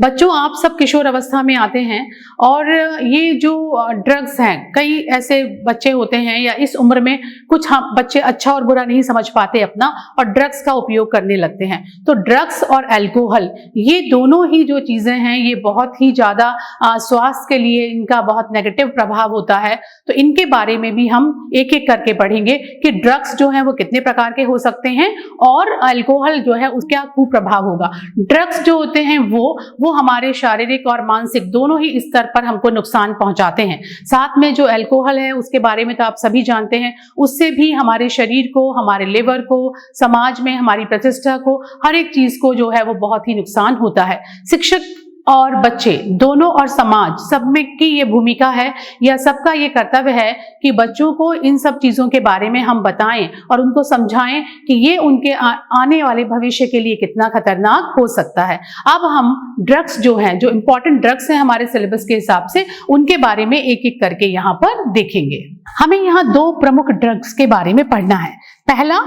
बच्चों, आप सब किशोर अवस्था में आते हैं और ये जो ड्रग्स हैं, कई ऐसे बच्चे होते हैं या इस उम्र में कुछ बच्चे अच्छा और बुरा नहीं समझ पाते अपना और ड्रग्स का उपयोग करने लगते हैं। तो ड्रग्स और अल्कोहल ये दोनों ही जो चीज़ें हैं ये बहुत ही ज़्यादा स्वास्थ्य के लिए इनका बहुत नेगेटिव प्रभाव होता है। तो इनके बारे में भी हम एक एक करके पढ़ेंगे कि ड्रग्स जो हैं वो कितने प्रकार के हो सकते हैं और अल्कोहल जो है उसका कुप्रभाव होगा। ड्रग्स जो होते हैं वो हमारे शारीरिक और मानसिक दोनों ही स्तर पर हमको नुकसान पहुंचाते हैं। साथ में जो अल्कोहल है उसके बारे में तो आप सभी जानते हैं, उससे भी हमारे शरीर को, हमारे लिवर को, समाज में हमारी प्रतिष्ठा को, हर एक चीज को जो है वो बहुत ही नुकसान होता है। शिक्षक और बच्चे दोनों और समाज सब में की ये भूमिका है या सबका ये कर्तव्य है कि बच्चों को इन सब चीज़ों के बारे में हम बताएं और उनको समझाएं कि ये उनके आने वाले भविष्य के लिए कितना खतरनाक हो सकता है। अब हम ड्रग्स जो हैं, जो इम्पोर्टेंट ड्रग्स हैं हमारे सिलेबस के हिसाब से, उनके बारे में एक एक करके यहाँ पर देखेंगे। हमें यहाँ 2 प्रमुख ड्रग्स के बारे में पढ़ना है। पहला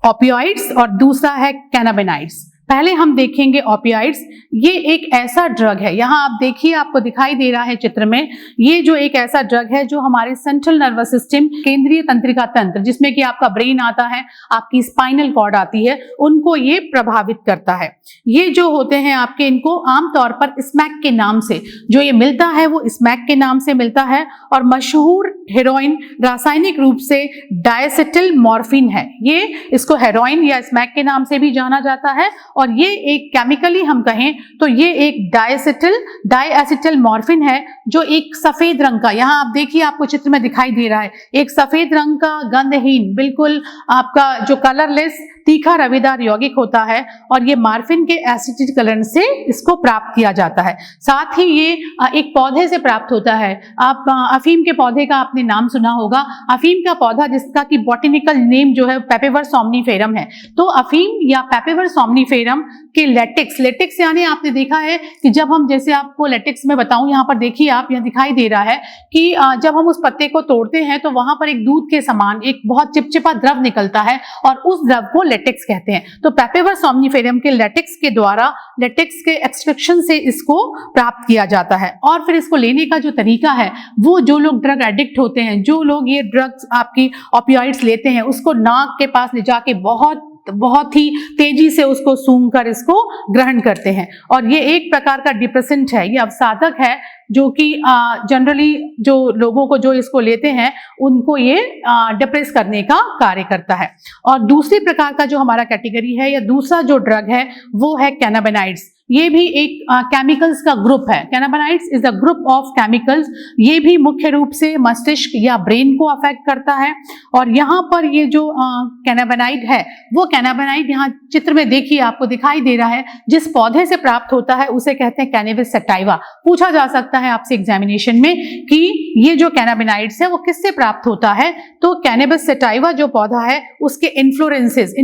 ओपियोइड्स और दूसरा है कैनाबिनाइड्स। पहले हम देखेंगे ओपियोइड्स। ये एक ऐसा ड्रग है, यहाँ आप देखिए, आपको दिखाई दे रहा है चित्र में, ये जो एक ऐसा ड्रग है जो हमारे सेंट्रल नर्वस सिस्टम, केंद्रीय तंत्रिका तंत्र, जिसमें कि आपका ब्रेन आता है, आपकी स्पाइनल कॉर्ड आती है, उनको ये प्रभावित करता है। ये जो होते हैं आपके, इनको आमतौर पर स्मैक के नाम से जो ये मिलता है वो स्मैक के नाम से मिलता है और मशहूर हेरोइन रासायनिक रूप से डायसेटिल मॉर्फिन है। ये इसको हेरोइन या स्मैक के नाम से भी जाना जाता है और ये एक केमिकली हम कहें तो ये एक डायएसिटिल मॉर्फिन है जो एक सफेद रंग का, यहाँ आप देखिए, आपको चित्र में दिखाई दे रहा है, एक सफेद रंग का गंधहीन, बिल्कुल आपका जो कलरलेस तीखा रवेदार यौगिक होता है और ये मॉर्फिन के एसिटिकरण से इसको प्राप्त किया जाता है। साथ ही ये एक पौधे से प्राप्त होता है। आप अफीम के पौधे का आपने नाम सुना होगा। अफीम का पौधा जिसका कि बॉटेनिकल नेम जो है पेपेवर सोमनीफेरम है। तो अफीम या पेपेवर सोमनीफेरम के लेटेक्स यानी आपने देखा है कि जब हम, जैसे आपको लेटेक्स में बताऊं, यहाँ पर देखिए आप, यहाँ दिखाई दे रहा है कि जब हम उस पत्ते को तोड़ते हैं तो वहां पर एक दूध के समान एक बहुत चिपचिपा द्रव निकलता है और उस द्रव को लेटेक्स कहते हैं। तो पेपेवर सोमनीफेरम के लेटेक्स के द्वारा, लेटेक्स के एक्सट्रैक्शन से इसको प्राप्त किया जाता है। और फिर इसको लेने का जो तरीका है, वो जो लोग ड्रग एडिक्ट होते हैं, जो लोग ये ड्रग्स आपकी ओपियोइड्स लेते हैं, उसको नाक के पास ले जाके बहुत ही तेजी से उसको सूंघकर इसको ग्रहण करते हैं। और ये एक प्रकार का डिप्रेसेंट है, ये अवसादक है जो कि जनरली जो लोगों को जो इसको लेते हैं उनको ये डिप्रेस करने का कार्य करता है। और दूसरी प्रकार का जो हमारा कैटेगरी है या दूसरा जो ड्रग है वो है कैनाबिनाइड्स। ये भी एक केमिकल्स का ग्रुप है। Cannabinoids is a group of chemicals. ये भी मुख्य रूप से मस्तिष्क या ब्रेन को अफेक्ट करता है। और यहाँ पर ये जो कैनाबिनाइड है, वो कैनाबिनाइड यहाँ चित्र में देखिए, आपको दिखाई दे रहा है, जिस पौधे से प्राप्त होता है उसे कहते हैं कैनबिस सटाइवा। पूछा जा सकता है आपसे एग्जामिनेशन में कि ये जो कैनाबिनाइड्स है वो किससे प्राप्त होता है। तो कैनबिस सटाइवा जो पौधा है उसके इन्फ्लोरेंसेस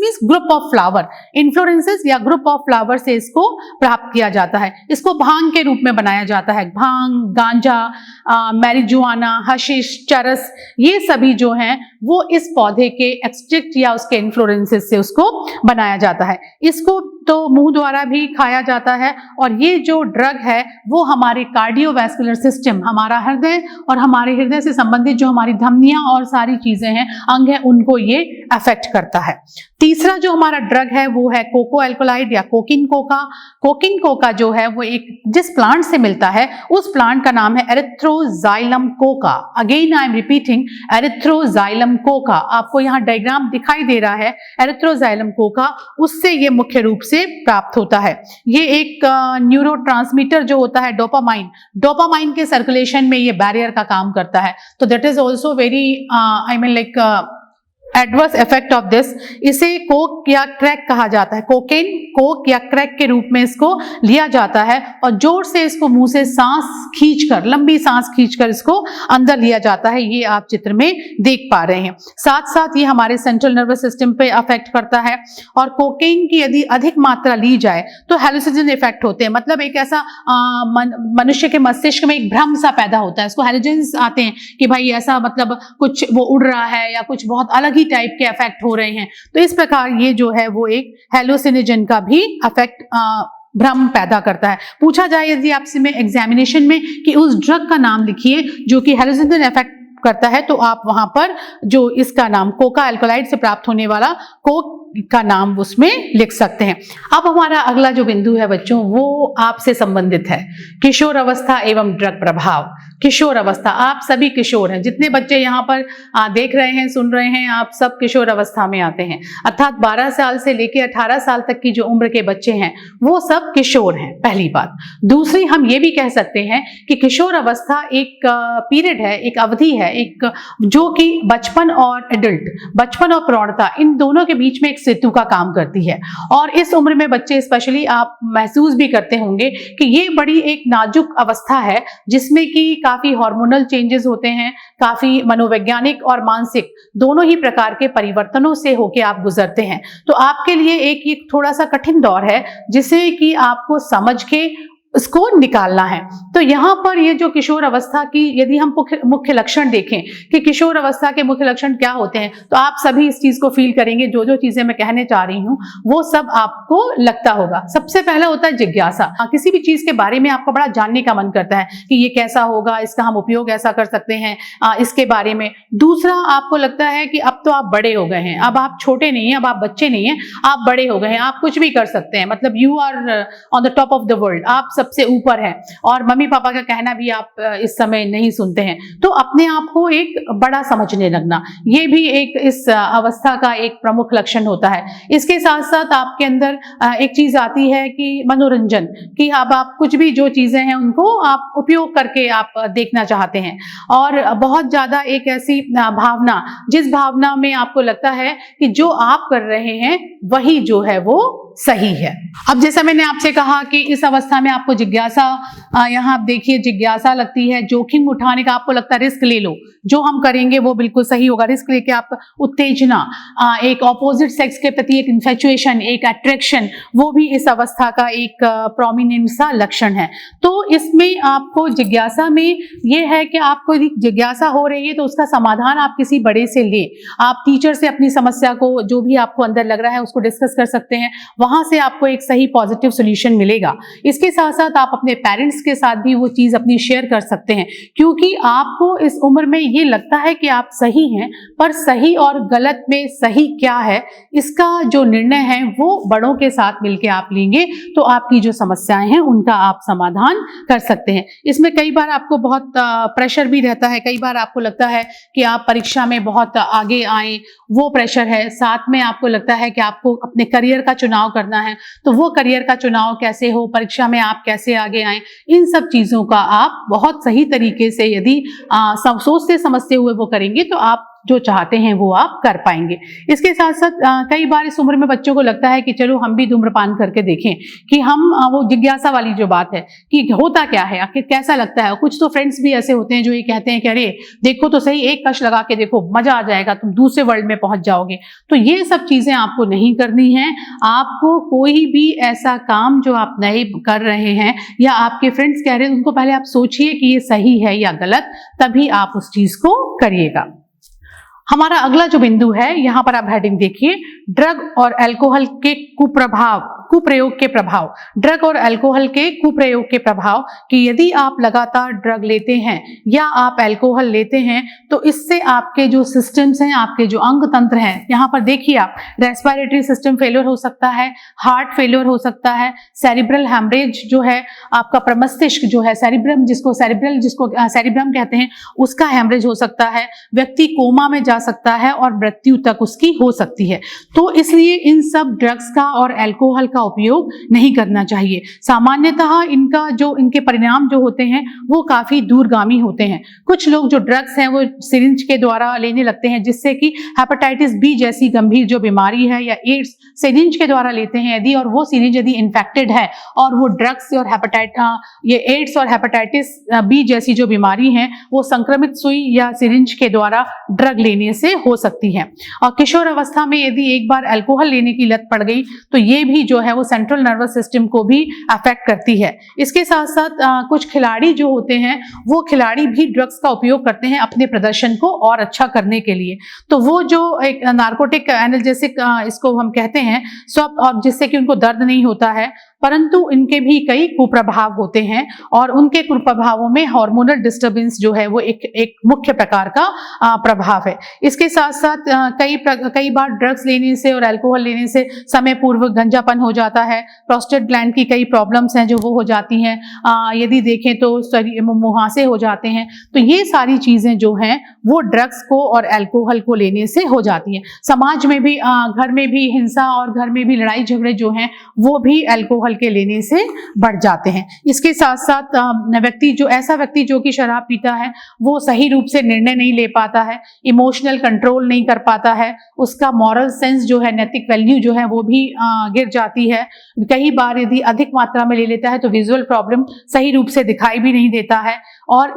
मींस ग्रुप ऑफ फ्लावर, इन्फ्लोरेंसेस या ग्रुप ऑफ फ्लावर से इसको प्राप्त किया जाता है। इसको भांग के रूप में बनाया जाता है। भांग, गांजा, मैरिजुआना, हशीश, चरस, ये सभी जो हैं वो इस पौधे के एक्सट्रैक्ट या उसके इन्फ्लोरेंसेस से उसको बनाया जाता है। इसको तो मुंह द्वारा भी खाया जाता है। और ये जो ड्रग है वो हमारे कार्डियोवैस्कुलर सिस्टम, हमारा हृदय और हमारे हृदय से संबंधित जो हमारी धमनियां और सारी चीजें हैं, अंग हैं, उनको ये अफेक्ट करता है। तीसरा जो हमारा ड्रग है वो है कोको अल्कोलाइड या कोकिन कोका। कोकिन कोका जो है वो एक जिस प्लांट से मिलता है उस प्लांट का नाम है Erythroxylum Coca. Again I am repeating, Erythroxylum Coca. आपको यहाँ डायग्राम दिखाई दे रहा है, एरिथ्रोजाइलम कोका, उससे ये मुख्य रूप से प्राप्त होता है। ये एक न्यूरोट्रांसमीटर जो होता है डोपामाइन के सर्कुलेशन में ये बैरियर का काम करता है। तो that is also very adverse effect of this, इसे कोक या क्रैक कहा जाता है। कोकेन कोक या क्रैक के रूप में इसको लिया जाता है और जोर से इसको मुंह से सांस खींचकर, लंबी सांस खींचकर इसको अंदर लिया जाता है। ये आप चित्र में देख पा रहे हैं। साथ साथ ये हमारे सेंट्रल नर्वस सिस्टम पे अफेक्ट करता है और कोकेन की यदि अधिक मात्रा ली जाए तो हेलुसिनोजन इफेक्ट होते हैं। मतलब एक ऐसा मनुष्य के मस्तिष्क में एक भ्रम सा पैदा होता है, इसको हेलुसिनोजन आते हैं कि भाई ऐसा मतलब कुछ वो उड़ रहा है या कुछ बहुत अलग ही टाइप के इफेक्ट हो रहे हैं। तो इस प्रकार ये जो है वो एक हेलुसिनोजन का भी अफेक्ट भ्रम पैदा करता है। पूछा जाए यदि आपसे में एग्जामिनेशन में कि उस ड्रग का नाम लिखिए जो कि हेलुसिनोजन इफेक्ट करता है, तो आप वहां पर जो इसका नाम कोका अल्कोलाइड से प्राप्त होने वाला कोक का नाम उसमें लिख सकते हैं। अब हमारा अगला जो बिंदु है बच्चों, वो आपसे संबंधित है, किशोर अवस्था एवं ड्रग प्रभाव। किशोर अवस्था, आप सभी किशोर हैं, जितने बच्चे यहाँ पर देख रहे हैं, सुन रहे हैं, आप सब किशोर अवस्था में आते हैं। अर्थात 12 साल से लेकर 18 साल तक की जो उम्र के बच्चे हैं वो सब किशोर हैं, पहली बात। दूसरी, हम ये भी कह सकते हैं कि किशोर अवस्था एक पीरियड है, एक अवधि है, एक जो कि बचपन और एडल्ट, बचपन और प्रौढ़ता, इन दोनों के बीच में एक सेतु का काम करती है। और इस उम्र में बच्चे स्पेशली आप महसूस भी करते होंगे कि ये बड़ी एक नाजुक अवस्था है जिसमें कि काफी हार्मोनल चेंजेस होते हैं, काफी मनोवैज्ञानिक और मानसिक दोनों ही प्रकार के परिवर्तनों से होके आप गुजरते हैं। तो आपके लिए एक थोड़ा सा कठिन दौर है जिसे कि आपको समझ के इसको निकालना है। तो यहाँ पर ये जो किशोर अवस्था की यदि हम मुख्य लक्षण देखें कि किशोर अवस्था के मुख्य लक्षण क्या होते हैं, तो आप सभी इस चीज को फील करेंगे। जो जो चीजें मैं कहने चाह रही हूँ वो सब आपको लगता होगा। सबसे पहला होता है जिज्ञासा। किसी भी चीज के बारे में आपको बड़ा जानने का मन करता है कि ये कैसा होगा, इसका हम उपयोग ऐसा कर सकते हैं इसके बारे में। दूसरा, आपको लगता है कि अब तो आप बड़े हो गए हैं, अब आप छोटे नहीं हैं, अब आप बच्चे नहीं हैं, आप बड़े हो गए हैं, आप कुछ भी कर सकते हैं। मतलब you are on the top of the world, आप सबसे ऊपर है और मम्मी पापा का कहना भी आप इस समय नहीं सुनते हैं। तो अपने आप को एक बड़ा समझने लगना, ये भी एक इस अवस्था का एक प्रमुख लक्षण होता है। इसके साथ साथ आपके अंदर एक चीज आती है कि मनोरंजन, कि अब आप कुछ भी जो चीजें हैं उनको आप उपयोग करके आप देखना चाहते हैं। और बहुत ज्यादा एक ऐसी भावना, जिस भावना में आपको लगता है कि जो आप कर रहे हैं वही जो है वो सही है। अब जैसा मैंने आपसे कहा कि इस अवस्था में आपको जिज्ञासा, यहाँ आप देखिए जिज्ञासा लगती है, जोखिम उठाने का आपको लगता है रिस्क ले लो, जो हम करेंगे वो बिल्कुल सही होगा। रिस्क लेके आप उत्तेजना, एक ऑपोजिट सेक्स के प्रति एक इन्फेचुएशन, एक अट्रैक्शन, वो भी इस अवस्था का एक प्रोमिनेंट सा लक्षण है। तो इसमें आपको जिज्ञासा में ये है कि आपको जिज्ञासा हो रही है तो उसका समाधान आप किसी बड़े से ले, आप टीचर से अपनी समस्या को, जो भी आपको अंदर लग रहा है उसको डिस्कस कर सकते हैं, वहां से आपको एक सही पॉजिटिव सॉल्यूशन मिलेगा। इसके साथ साथ आप अपने पेरेंट्स के साथ भी वो चीज अपनी शेयर कर सकते हैं, क्योंकि आपको इस उम्र में ये लगता है कि आप सही हैं, पर सही और गलत में सही क्या है इसका जो निर्णय है वो बड़ों के साथ मिलकर आप लेंगे तो आपकी जो समस्याएं हैं उनका आप समाधान कर सकते हैं। इसमें कई बार आपको बहुत प्रेशर भी रहता है, कई बार आपको लगता है कि आप परीक्षा में बहुत आगे आए, वो प्रेशर है। साथ में आपको लगता है कि आपको अपने करियर का चुनाव करना है, तो वो करियर का चुनाव कैसे हो, परीक्षा में आप कैसे आगे आए, इन सब चीजों का आप बहुत सही तरीके से यदि सोचते समझते हुए वो करेंगे तो आप जो चाहते हैं वो आप कर पाएंगे। इसके साथ साथ कई बार इस उम्र में बच्चों को लगता है कि चलो हम भी धूम्रपान करके देखें, कि हम वो जिज्ञासा वाली जो बात है कि होता क्या है, आखिर कैसा लगता है। कुछ तो फ्रेंड्स भी ऐसे होते हैं जो ये कहते हैं कि अरे देखो तो सही, एक कश लगा के देखो, मजा आ जाएगा, तुम दूसरे वर्ल्ड में पहुंच जाओगे। तो ये सब चीजें आपको नहीं करनी है। आपको कोई भी ऐसा काम जो आप नए कर रहे हैं या आपके फ्रेंड्स कह रहे हैं, उनको पहले आप सोचिए कि ये सही है या गलत, तभी आप उस चीज को करिएगा। हमारा अगला जो बिंदु है, यहाँ पर आप हेडिंग देखिए, ड्रग और अल्कोहल के कुप्रयोग के प्रभाव। ड्रग और अल्कोहल के कुप्रयोग के प्रभाव, कि यदि आप लगातार ड्रग लेते हैं या आप अल्कोहल लेते हैं तो इससे आपके जो सिस्टम्स हैं, आपके जो अंग तंत्र हैं, यहाँ पर देखिए आप, रेस्पिरेटरी सिस्टम फेलियर हो सकता है, हार्ट फेलियर हो सकता है, सेरिब्रल हैमरेज जो है, आपका प्रमस्तिष्क जो है, सेरिब्रम जिसको सेरिब्रम कहते हैं, उसका हैमरेज हो सकता है, व्यक्ति कोमा में जा सकता है और मृत्यु तक उसकी हो सकती है। तो इसलिए इन सब ड्रग्स का और अल्कोहल का उपयोग नहीं करना चाहिए। सामान्यतः इनके परिणाम जो होते हैं वो काफी दूरगामी होते हैं। कुछ लोग जो ड्रग्स हैं वो सिरिंज के द्वारा लेने लगते हैं, जिससे कि हेपेटाइटिस बी जैसी गंभीर जो बीमारी है या एड्स सिरिंज के द्वारा लेते हैं यदि, और वो सिरिंज यदि इन्फेक्टेड है और वो ड्रग्स और ये एड्स और हेपेटाइटिस बी जैसी जो बीमारी है वो संक्रमित सुई या सिरिंज के द्वारा ड्रग लेने से हो सकती है। और किशोर अवस्था में यदि एक बार अल्कोहल लेने की लत पड़ गई तो ये भी जो है वो सेंट्रल नर्वस सिस्टम को भी अफेक्ट करती है। इसके साथ साथ कुछ खिलाड़ी जो होते हैं वो खिलाड़ी भी ड्रग्स का उपयोग करते हैं अपने प्रदर्शन को और अच्छा करने के लिए। तो वो जो एक नार्कोटिक एनाल्जेसिक इसको हम कहते हैं सब, और जिससे कि उनको दर्द नहीं होता है, परंतु इनके भी कई कुप्रभाव होते हैं और उनके कुप्रभावों में हार्मोनल डिस्टर्बेंस जो है वो एक मुख्य प्रकार का प्रभाव है। इसके साथ साथ कई बार ड्रग्स लेने से और अल्कोहल लेने से समय पूर्व गंजापन हो जाता है। प्रोस्टेट ग्लैंड की कई प्रॉब्लम्स हैं जो वो हो जाती हैं। यदि देखें तो मुहासे हो जाते हैं। तो ये सारी चीजें जो हैं वो ड्रग्स को और अल्कोहल को लेने से हो जाती हैं। समाज में भी घर में भी हिंसा और घर में भी लड़ाई झगड़े जो हैं वो भी अल्कोहल के लेने से बढ़ जाते हैं। इसके साथ साथ ऐसा व्यक्ति जो कि शराब पीता है वो सही रूप से निर्णय नहीं ले पाता है, इमोशनल कंट्रोल नहीं कर पाता है, उसका मॉरल सेंस जो है, नैतिक वैल्यू जो है वो भी गिर जाती है। कई बार यदि अधिक मात्रा में ले लेता है तो विजुअल प्रॉब्लम सही रूप से दिखाई भी नहीं देता है और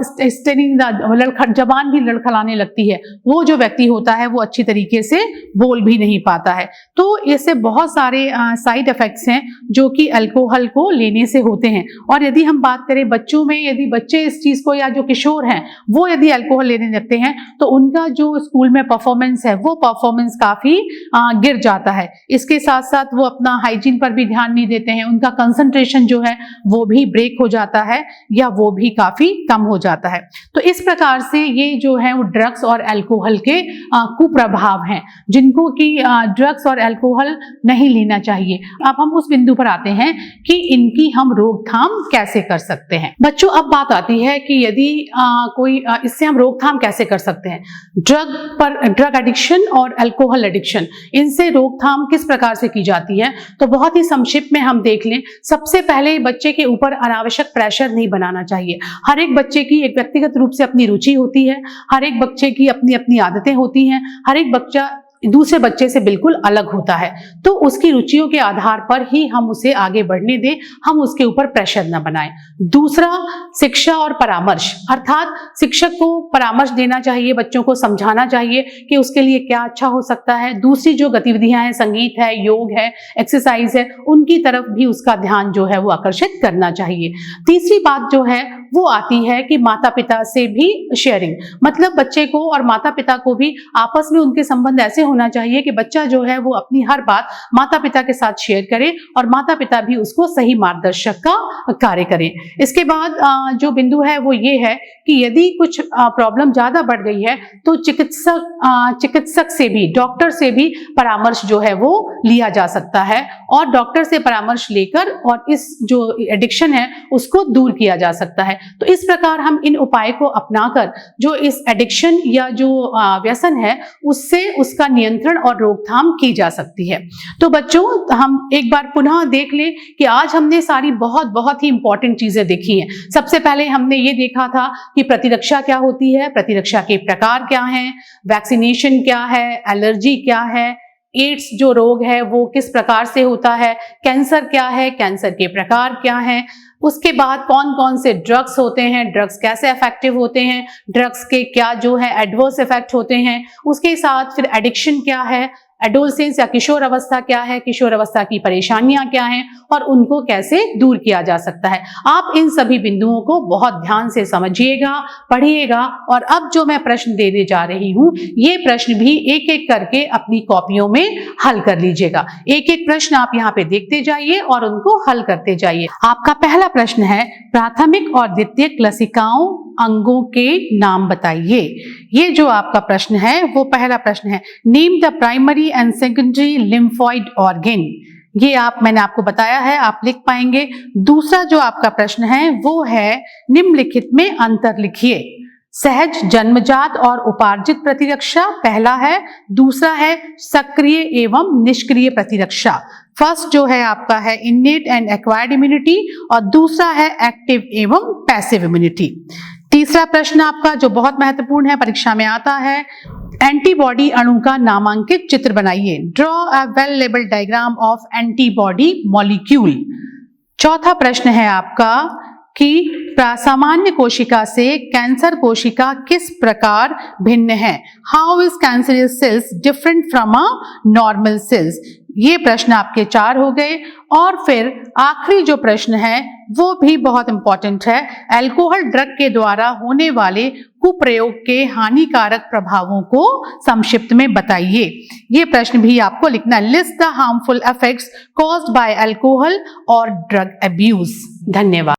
जबान भी लड़खड़ाने लगती है। वो जो व्यक्ति होता है वो अच्छी तरीके से बोल भी नहीं पाता है। तो इससे बहुत सारे साइड इफेक्ट्स हैं जो कि अल्कोहल को लेने से होते हैं। और यदि हम बात करें बच्चों में, यदि बच्चे इस चीज को या जो किशोर हैं वो यदि अल्कोहल लेने लगते हैं तो उनका जो स्कूल में परफॉर्मेंस है वो परफॉर्मेंस काफी गिर जाता है। इसके साथ साथ वो अपना हाइजीन पर भी ध्यान नहीं देते हैं, उनका कंसंट्रेशन जो है वो भी ब्रेक हो जाता है या वो भी काफी कम हो जाता है। तो इस प्रकार से ये जो है वो ड्रग्स और अल्कोहल के कुप्रभाव हैं जिनको कि ड्रग्स और अल्कोहल नहीं लेना चाहिए। अब हम उस बिंदु पर आते हैं कि इनकी हम रोकथाम कैसे कर सकते हैं। बच्चों, अब बात आती है कि यदि इससे हम रोकथाम कैसे कर सकते हैं। ड्रग एडिक्शन और अल्कोहल एडिक्शन, इनसे रोकथाम किस प्रकार से की जाती है। तो बहुत ही संक्षिप्त में हम देख लें। सबसे पहले बच्चे के ऊपर अनावश्यक प्रेशर नहीं बनाना चाहिए। हर एक बच्चे की एक व्यक्तिगत रूप से अपनी रुचि होती है, हर एक बच्चे की अपनी अपनी आदतें होती हैं, हर एक बच्चा दूसरे बच्चे से बिल्कुल अलग होता है। तो उसकी रुचियों के आधार पर ही हम उसे आगे बढ़ने दें, हम उसके ऊपर प्रेशर न बनाएं। दूसरा, शिक्षा और परामर्श, अर्थात शिक्षक को परामर्श देना चाहिए, बच्चों को समझाना चाहिए कि उसके लिए क्या अच्छा हो सकता है। दूसरी जो गतिविधियां हैं, संगीत है, योग है, एक्सरसाइज है, उनकी तरफ भी उसका ध्यान जो है वो आकर्षित करना चाहिए। तीसरी बात जो है वो आती है कि माता पिता से भी शेयरिंग, मतलब बच्चे को और माता पिता को भी आपस में उनके संबंध ऐसे होना चाहिए कि बच्चा जो है वो अपनी हर बात माता पिता के साथ शेयर करे और माता पिता भी उसको सही मार्गदर्शक का कार्य करें। इसके बाद जो बिंदु है वो ये है कि यदि कुछ प्रॉब्लम ज्यादा बढ़ गई है तो चिकित्सक से भी, डॉक्टर से भी परामर्श जो है वो लिया जा सकता है और डॉक्टर से परामर्श लेकर और इस जो एडिक्शन है उसको दूर किया जा सकता है। तो इस प्रकार हम इन उपाय को अपनाकर जो इस एडिक्शन या जो व्यसन है उससे उसका नियंत्रण और रोकथाम की जा सकती है। तो बच्चों, हम एक बार पुनः देख लें कि आज हमने सारी बहुत ही इंपॉर्टेंट चीजें देखी हैं। सबसे पहले हमने ये देखा था कि प्रतिरक्षा क्या होती है, प्रतिरक्षा के प्रकार क्या हैं, वैक्सीनेशन क्या है, एलर्जी क्या है, एड्स जो रोग है वो किस प्रकार से होता है, कैंसर क्या है, कैंसर के प्रकार क्या हैं, उसके बाद कौन कौन से ड्रग्स होते हैं, ड्रग्स कैसे इफेक्टिव होते हैं, ड्रग्स के क्या जो है एडवर्स इफेक्ट होते हैं, उसके साथ फिर एडिक्शन क्या है, एडोलसेंस या किशोर अवस्था क्या है, किशोर अवस्था की परेशानियां क्या हैं और उनको कैसे दूर किया जा सकता है। आप इन सभी बिंदुओं को बहुत ध्यान से समझिएगा, पढ़िएगा और अब जो मैं प्रश्न देने जा रही हूं ये प्रश्न भी एक एक करके अपनी कॉपियों में हल कर लीजिएगा। एक एक प्रश्न आप यहाँ पे देखते जाइए और उनको हल करते जाइए। आपका पहला प्रश्न है, प्राथमिक और द्वितीयक लसिकाओं अंगों के नाम बताइए। ये जो आपका प्रश्न है वो पहला प्रश्न है, name the primary and secondary lymphoid organ. ये मैंने आपको बताया है, आप लिख पाएंगे। दूसरा जो आपका प्रश्न है वो है, निम्नलिखित में अंतर लिखिए। सहज, जन्मजात और उपार्जित प्रतिरक्षा पहला है, दूसरा है सक्रिय एवं निष्क्रिय प्रतिरक्षा। फर्स्ट जो है आपका है इन्नेट एंड एक्वायर्ड इम्यूनिटी और दूसरा है एक्टिव एवं पैसिव इम्यूनिटी। तीसरा प्रश्न आपका जो बहुत महत्वपूर्ण है, परीक्षा में आता है, एंटीबॉडी अणु का नामांकित चित्र बनाइए। Draw a well labelled diagram of antibody molecule. चौथा प्रश्न है आपका कि सामान्य कोशिका से कैंसर कोशिका किस प्रकार भिन्न है। How is cancerous sales different from a normal sales. ये प्रश्न आपके 4 हो गए। और फिर आखिरी जो प्रश्न है वो भी बहुत इंपॉर्टेंट है। अल्कोहल ड्रग के द्वारा होने वाले कुप्रयोग के हानिकारक प्रभावों को संक्षिप्त में बताइए। ये प्रश्न भी आपको लिखना। List the harmful effects caused by alcohol और ड्रग अब्यूज। धन्यवाद।